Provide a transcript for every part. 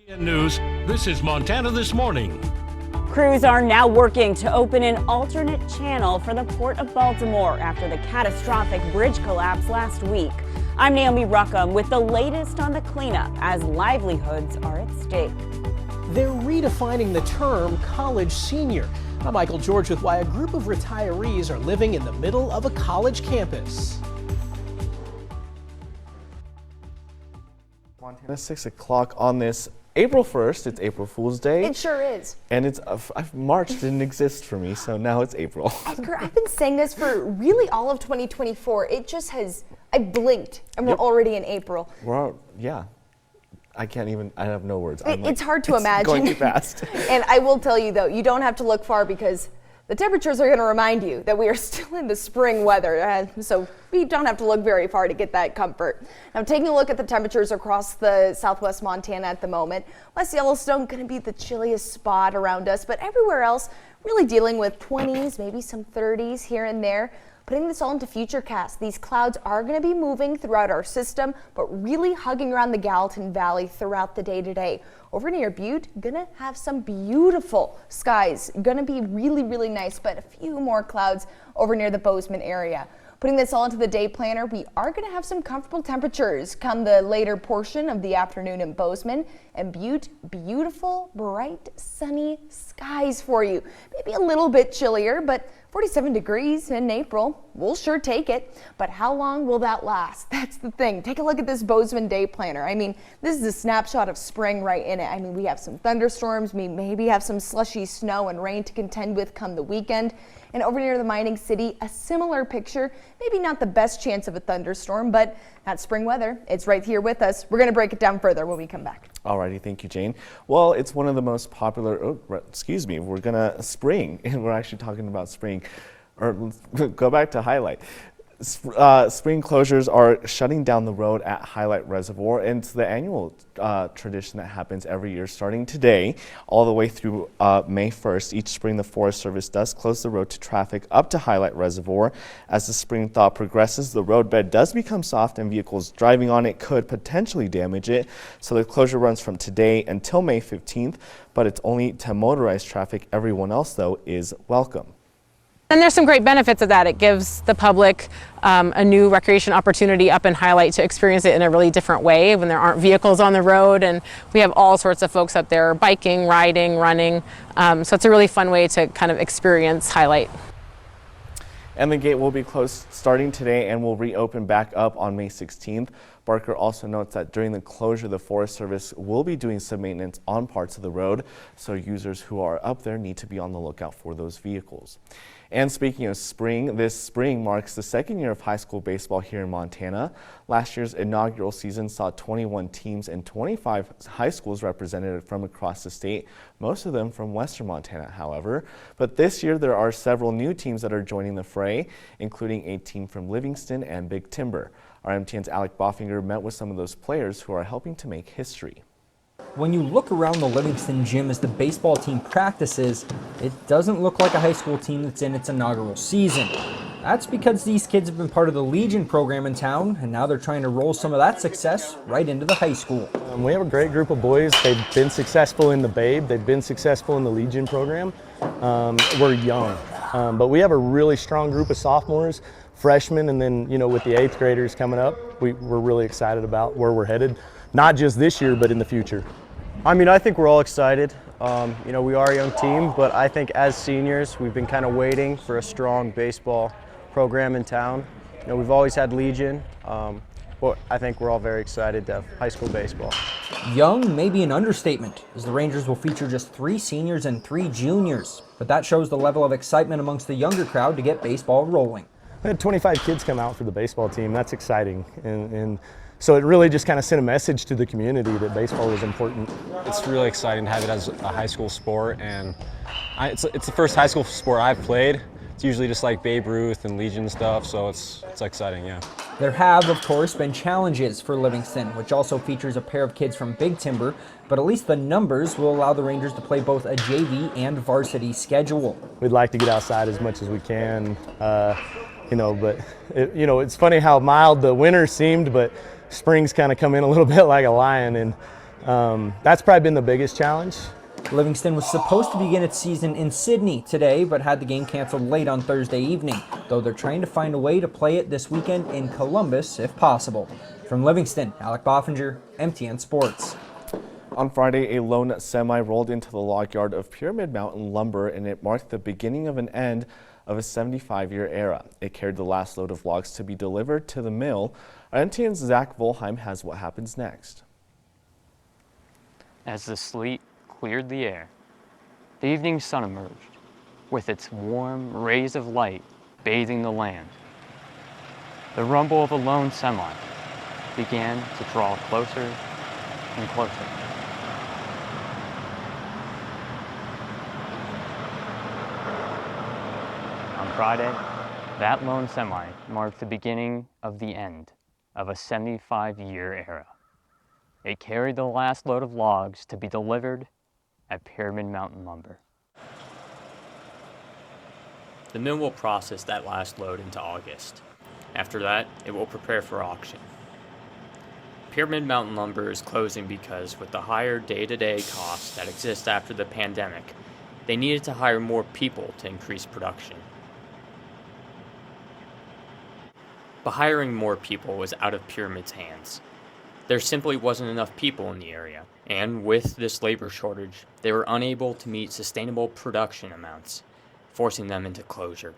News, this is Montana This Morning. Crews are now working to open an alternate channel for the Port of Baltimore after the catastrophic bridge collapse last week. I'm Naomi Ruckham with the latest on the cleanup as livelihoods are at stake. They're redefining the term college senior. I'm Michael George with why a group of retirees are living in the middle of a college campus. Montana 6 o'clock on this April 1st. It's April Fool's Day. It sure is. And it's March didn't exist for me, so now it's April. Edgar, I've been saying this for really all of 2024. It just has, I blinked and we're already in April. Yeah. I have no words. It's hard to imagine. Going too fast. And I will tell you though, you don't have to look far because the temperatures are going to remind you that we are still in the spring weather, so we don't have to look very far to get that comfort. Now, taking a look at the temperatures across the southwest Montana at the moment, West Yellowstone going to be the chilliest spot around us, but everywhere else really dealing with 20s, maybe some 30s here and there. Putting this all into Futurecast, these clouds are going to be moving throughout our system, but really hugging around the Gallatin Valley throughout the day today. Over near Butte, gonna have some beautiful skies. Gonna be really, really nice, but a few more clouds over near the Bozeman area. Putting this all into the day planner, we are going to have some comfortable temperatures come the later portion of the afternoon in Bozeman. And Butte, beautiful, bright, sunny skies for you. Maybe a little bit chillier, but 47 degrees in April. We'll sure take it. But how long will that last? That's the thing. Take a look at this Bozeman day planner. I mean, this is a snapshot of spring right in it. I mean, we have some thunderstorms. We maybe have some slushy snow and rain to contend with come the weekend. And over near the mining city, a similar picture. Maybe not the best chance of a thunderstorm, but that spring weather, it's right here with us. We're going to break it down further when we come back. Alrighty, thank you, Jane. Well, it's one of the most popular, we're gonna spring, and we're actually talking about spring, or go back to Highlight. Spring closures are shutting down the road at Highlight Reservoir, and it's the annual tradition that happens every year starting today all the way through May 1st. Each spring the Forest Service does close the road to traffic up to Highlight Reservoir. As the spring thaw progresses, the roadbed does become soft and vehicles driving on it could potentially damage it. So the closure runs from today until May 15th, but it's only to motorized traffic. Everyone else, though, is welcome. And there's some great benefits of that. It gives the public a new recreation opportunity up in Highlight to experience it in a really different way when there aren't vehicles on the road, and we have all sorts of folks up there biking, riding, running. So it's a really fun way to kind of experience Highlight. And the gate will be closed starting today and will reopen back up on May 16th. Barker also notes that during the closure, the Forest Service will be doing some maintenance on parts of the road, so users who are up there need to be on the lookout for those vehicles. And speaking of spring, this spring marks the second year of high school baseball here in Montana. Last year's inaugural season saw 21 teams and 25 high schools represented from across the state, most of them from western Montana, however. But this year there are several new teams that are joining the fray, including a team from Livingston and Big Timber. Our MTN's Alec Boffinger met with some of those players who are helping to make history. When you look around the Livingston gym as the baseball team practices, it doesn't look like a high school team that's in its inaugural season. That's because these kids have been part of the Legion program in town, and now they're trying to roll some of that success right into the high school. We have a great group of boys. They've been successful in the Babe. They've been successful in the Legion program. We're young, but we have a really strong group of sophomores, freshmen, and then, with the 8th graders coming up, we're really excited about where we're headed, not just this year, but in the future. I mean, I think we're all excited. We are a young team, but I think as seniors, we've been kind of waiting for a strong baseball program in town. We've always had Legion, but I think we're all very excited to have high school baseball. Young may be an understatement, as the Rangers will feature just 3 seniors and 3 juniors. But that shows the level of excitement amongst the younger crowd to get baseball rolling. We had 25 kids come out for the baseball team. That's exciting. And so it really just kind of sent a message to the community that baseball was important. It's really exciting to have it as a high school sport, and it's the first high school sport I've played. It's usually just like Babe Ruth and Legion stuff, so it's exciting, yeah. There have, of course, been challenges for Livingston, which also features a pair of kids from Big Timber, but at least the numbers will allow the Rangers to play both a JV and varsity schedule. We'd like to get outside as much as we can, but it's funny how mild the winter seemed, but spring's kind of come in a little bit like a lion, and That's probably been the biggest challenge. Livingston was supposed to begin its season in Sydney today, but had the game canceled late on Thursday evening, though they're trying to find a way to play it this weekend in Columbus if possible. From Livingston, Alec Boffinger, MTN Sports. On Friday, a lone semi rolled into the log yard of Pyramid Mountain Lumber, and it marked the beginning of an end of a 75-year era. It carried the last load of logs to be delivered to the mill. Our MTN's Zach Volheim has what happens next. As the sleet cleared the air, the evening sun emerged, with its warm rays of light bathing the land. The rumble of a lone semi began to draw closer and closer. On Friday, that lone semi marked the beginning of the end of a 75-year era. It carried the last load of logs to be delivered at Pyramid Mountain Lumber. The mill will process that last load into August. After that, it will prepare for auction. Pyramid Mountain Lumber is closing because, with the higher day-to-day costs that exist after the pandemic, they needed to hire more people to increase production. But hiring more people was out of Pyramid's hands. There simply wasn't enough people in the area, and with this labor shortage, they were unable to meet sustainable production amounts, forcing them into closure.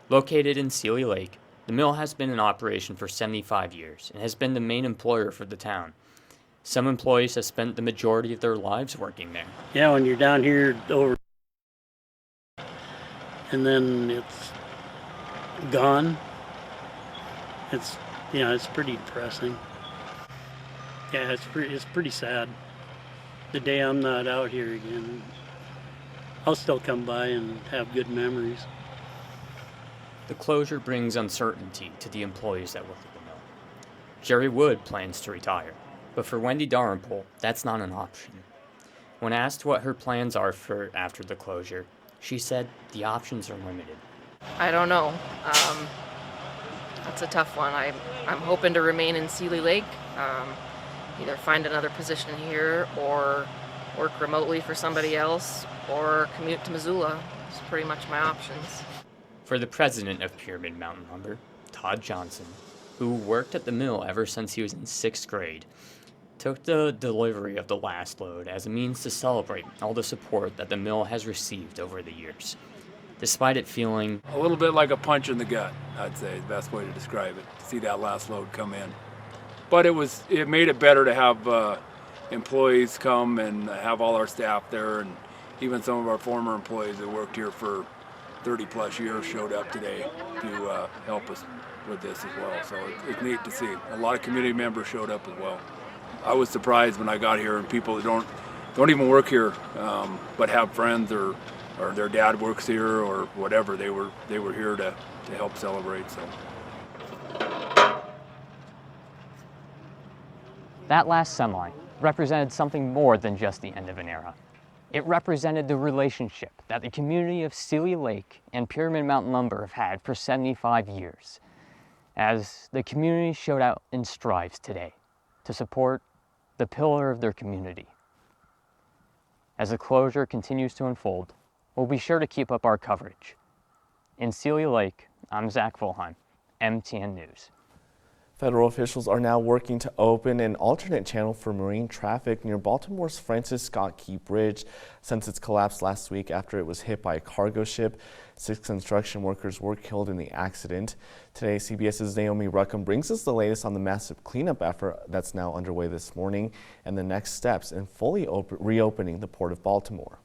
Located in Sealy Lake, the mill has been in operation for 75 years and has been the main employer for the town. Some employees have spent the majority of their lives working there. Yeah, when you're down here over and then it's gone, it's pretty depressing. Yeah, it's pretty sad. The day I'm not out here again, I'll still come by and have good memories. The closure brings uncertainty to the employees that work at the mill. Jerry Wood plans to retire, but for Wendy Dalrymple, that's not an option. When asked what her plans are for after the closure, she said the options are limited. I don't know. That's a tough one. I'm hoping to remain in Sealy Lake, either find another position here or work remotely for somebody else or commute to Missoula. It's pretty much my options. For the president of Pyramid Mountain Lumber, Todd Johnson, who worked at the mill ever since he was in 6th grade, took the delivery of the last load as a means to celebrate all the support that the mill has received over the years. Despite it feeling a little bit like a punch in the gut, I'd say is the best way to describe it, to see that last load come in. But it made it better to have employees come and have all our staff there, and even some of our former employees that worked here for 30 plus years showed up today to help us with this as well. So it's neat to see. A lot of community members showed up as well. I was surprised when I got here, and people that don't even work here, but have friends or their dad works here or whatever, they were here to help celebrate. So. that last semi represented something more than just the end of an era. It represented the relationship that the community of Sealy Lake and Pyramid Mountain Lumber have had for 75 years, as the community showed out in strides today to support the pillar of their community. As the closure continues to unfold, we'll be sure to keep up our coverage. In Sealy Lake, I'm Zach Volheim, MTN News. Federal officials are now working to open an alternate channel for marine traffic near Baltimore's Francis Scott Key Bridge since its collapse last week after it was hit by a cargo ship. 6 construction workers were killed in the accident. Today, CBS's Naomi Ruckham brings us the latest on the massive cleanup effort that's now underway this morning and the next steps in fully reopening the Port of Baltimore.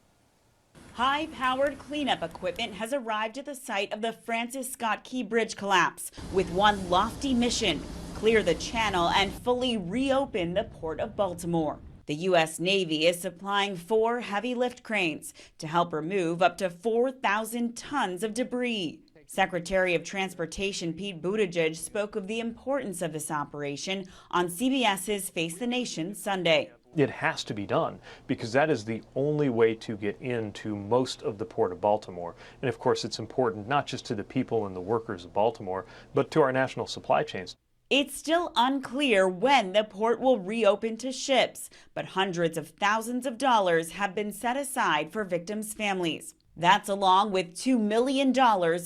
High-powered cleanup equipment has arrived at the site of the Francis Scott Key Bridge collapse with one lofty mission: clear the channel and fully reopen the Port of Baltimore. The U.S. Navy is supplying 4 heavy lift cranes to help remove up to 4,000 tons of debris. Secretary of Transportation Pete Buttigieg spoke of the importance of this operation on CBS's Face the Nation Sunday. It has to be done because that is the only way to get into most of the Port of Baltimore. And of course, it's important not just to the people and the workers of Baltimore, but to our national supply chains. It's still unclear when the port will reopen to ships, but hundreds of thousands of dollars have been set aside for victims' families. That's along with $2 million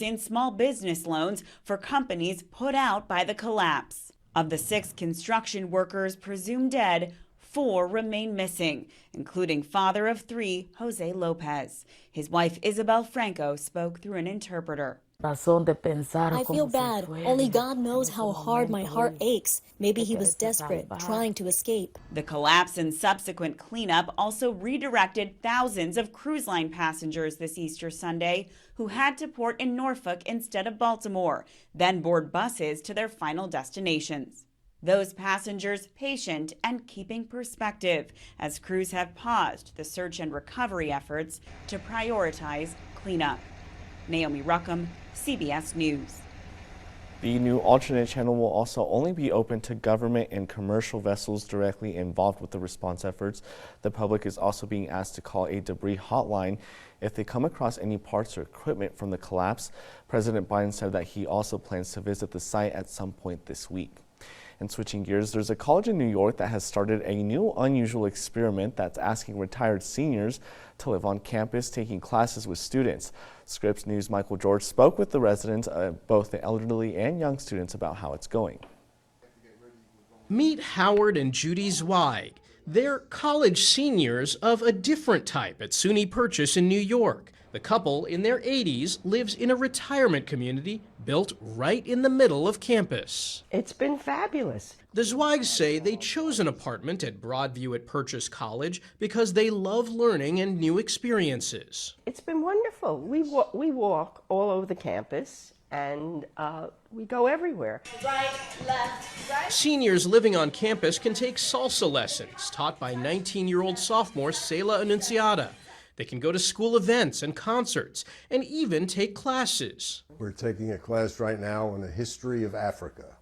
in small business loans for companies put out by the collapse. Of the 6 construction workers presumed dead, 4 remain missing, including father of 3, Jose Lopez. His wife, Isabel Franco, spoke through an interpreter. I feel bad. Only God knows how hard my heart aches. Maybe he was desperate, trying to escape. The collapse and subsequent cleanup also redirected thousands of cruise line passengers this Easter Sunday who had to port in Norfolk instead of Baltimore, then board buses to their final destinations. Those passengers patient and keeping perspective as crews have paused the search and recovery efforts to prioritize cleanup. Naomi Ruckham, CBS News. The new alternate channel will also only be open to government and commercial vessels directly involved with the response efforts. The public is also being asked to call a debris hotline if they come across any parts or equipment from the collapse. President Biden said that he also plans to visit the site at some point this week. And switching gears, there's a college in New York that has started a new unusual experiment that's asking retired seniors to live on campus, taking classes with students. Scripps News' Michael George spoke with the residents, both the elderly and young students, about how it's going. Meet Howard and Judy Zweig. They're college seniors of a different type at SUNY Purchase in New York. The couple, in their 80s, lives in a retirement community built right in the middle of campus. It's been fabulous. The Zweigs say they chose an apartment at Broadview at Purchase College because they love learning and new experiences. It's been wonderful. We walk all over the campus and we go everywhere. Right, left, right. Seniors living on campus can take salsa lessons taught by 19-year-old sophomore Selah Annunziata. They can go to school events and concerts and even take classes. We're taking a class right now on the history of Africa.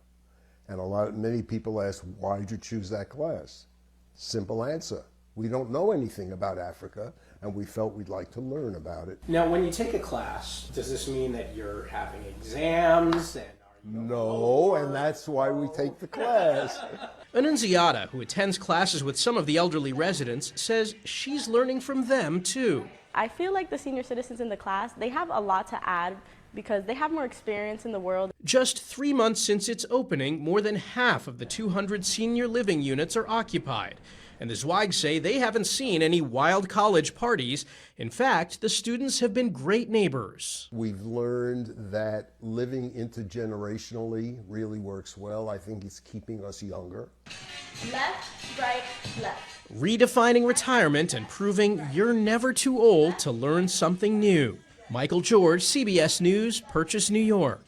And many people ask, why did you choose that class? Simple answer. We don't know anything about Africa, and we felt we'd like to learn about it. Now, when you take a class, does this mean that you're having exams? No, and that's why we take the class. Annunziata, who attends classes with some of the elderly residents, says she's learning from them, too. I feel like the senior citizens in the class, they have a lot to add because they have more experience in the world. Just 3 months since its opening, more than half of the 200 senior living units are occupied. And the Zweigs say they haven't seen any wild college parties. In fact, the students have been great neighbors. We've learned that living intergenerationally really works well. I think it's keeping us younger. Left, right, left. Redefining retirement and proving you're never too old to learn something new. Michael George, CBS News, Purchase, New York.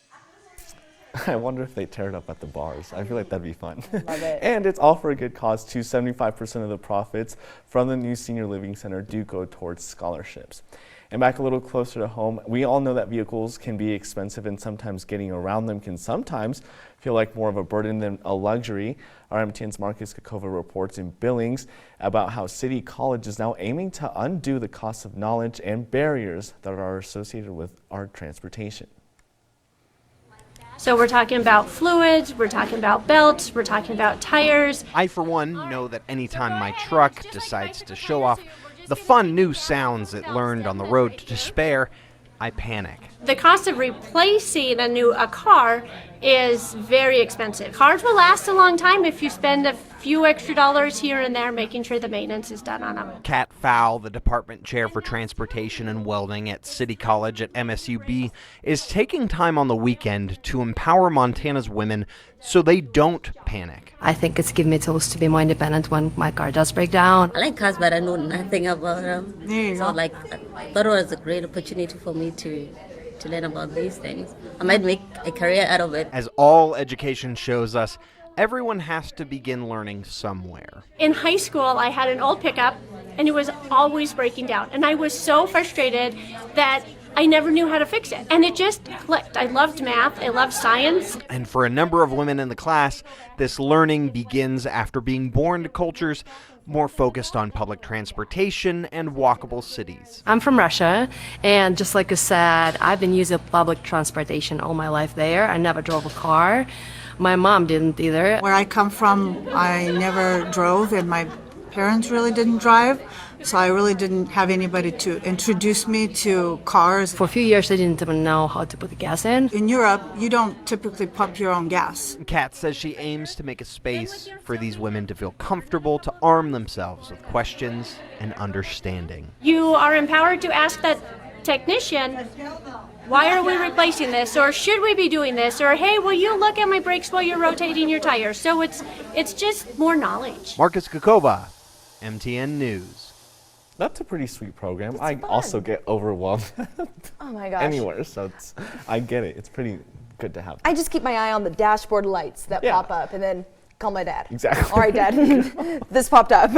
I wonder if they tear it up at the bars. I feel like that'd be fun. Love it. And it's all for a good cause too. 75% of the profits from the new senior living center do go towards scholarships. And back a little closer to home, we all know that vehicles can be expensive and sometimes getting around them can sometimes feel like more of a burden than a luxury. RMTN's Marcus Kakova reports in Billings about how City College is now aiming to undo the cost of knowledge and barriers that are associated with our transportation. So we're talking about fluids, we're talking about belts, we're talking about tires. I, for one, know that anytime my truck decides to show off the fun new sounds it learned on the road to despair, I panic. The cost of replacing a car is very expensive. Cars will last a long time if you spend a few extra dollars here and there making sure the maintenance is done on them. Kat Fowl, the department chair for transportation and welding at City College at MSUB, is taking time on the weekend to empower Montana's women so they don't panic. I think it's given me tools to be more independent when my car does break down. I like cars, but I know nothing about them. So I thought it was a great opportunity for me to learn about these things. I might make a career out of it. As all education shows us, everyone has to begin learning somewhere. In high school, I had an old pickup and it was always breaking down. And I was so frustrated that I never knew how to fix it. And it just clicked. I loved math. I loved science. And for a number of women in the class, this learning begins after being born to cultures more focused on public transportation and walkable cities. I'm from Russia, and just like you said, I've been using public transportation all my life there. I never drove a car. My mom didn't either. Where I come from, I never drove, and my parents really didn't drive, so I really didn't have anybody to introduce me to cars. For a few years, I didn't even know how to put the gas in. In Europe, you don't typically pump your own gas. Kat says she aims to make a space for these women to feel comfortable, to arm themselves with questions and understanding. You are empowered to ask that technician, why are we replacing this? Or should we be doing this? Or hey, will you look at my brakes while you're rotating your tires? So it's just more knowledge. Marcus Kakova, MTN News. That's a pretty sweet program. I also get overwhelmed Oh my gosh. anywhere, so I get it. It's pretty good to have. I just keep my eye on the dashboard lights that pop up and then call my dad. Exactly. All right, Dad, this popped up.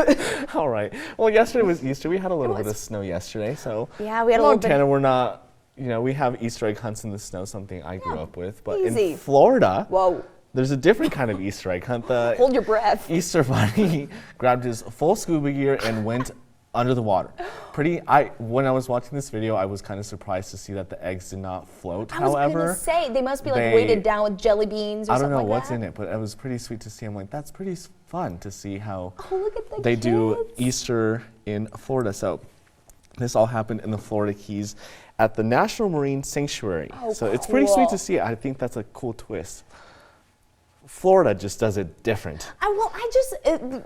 All right. Well, yesterday was Easter. We had a little bit of snow yesterday, so Yeah, we had a little bit. Montana, we're not, we have Easter egg hunts in the snow, something I grew up with. But easy. in Florida, Whoa. there's a different kind of Easter egg hunt. The Hold your breath. Easter Bunny grabbed his full scuba gear and went under the water. When I was watching this video, I was kind of surprised to see that the eggs did not float. I was gonna say, they must be like weighted down with jelly beans or I don't something know like what's that. in it, but it was pretty sweet to see. I'm like, that's pretty fun to see how look at the they do Easter in Florida. So this all happened in the Florida Keys at the National Marine Sanctuary. So it's pretty sweet to see. I think that's a cool twist. Florida just does it different.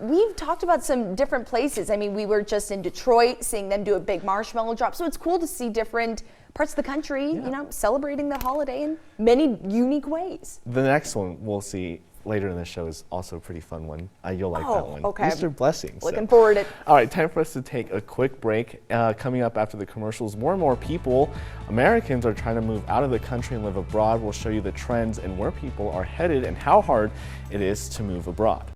We've talked about some different places. I mean, we were just in Detroit seeing them do a big marshmallow drop. So it's cool to see different parts of the country, celebrating the holiday in many unique ways. The next one we'll see later in the show is also a pretty fun one. You'll like that one. Okay. Easter blessings. Looking forward to it. All right, time for us to take a quick break. Coming up after the commercials, more and more people, Americans, are trying to move out of the country and live abroad. We'll show you the trends and where people are headed and how hard it is to move abroad.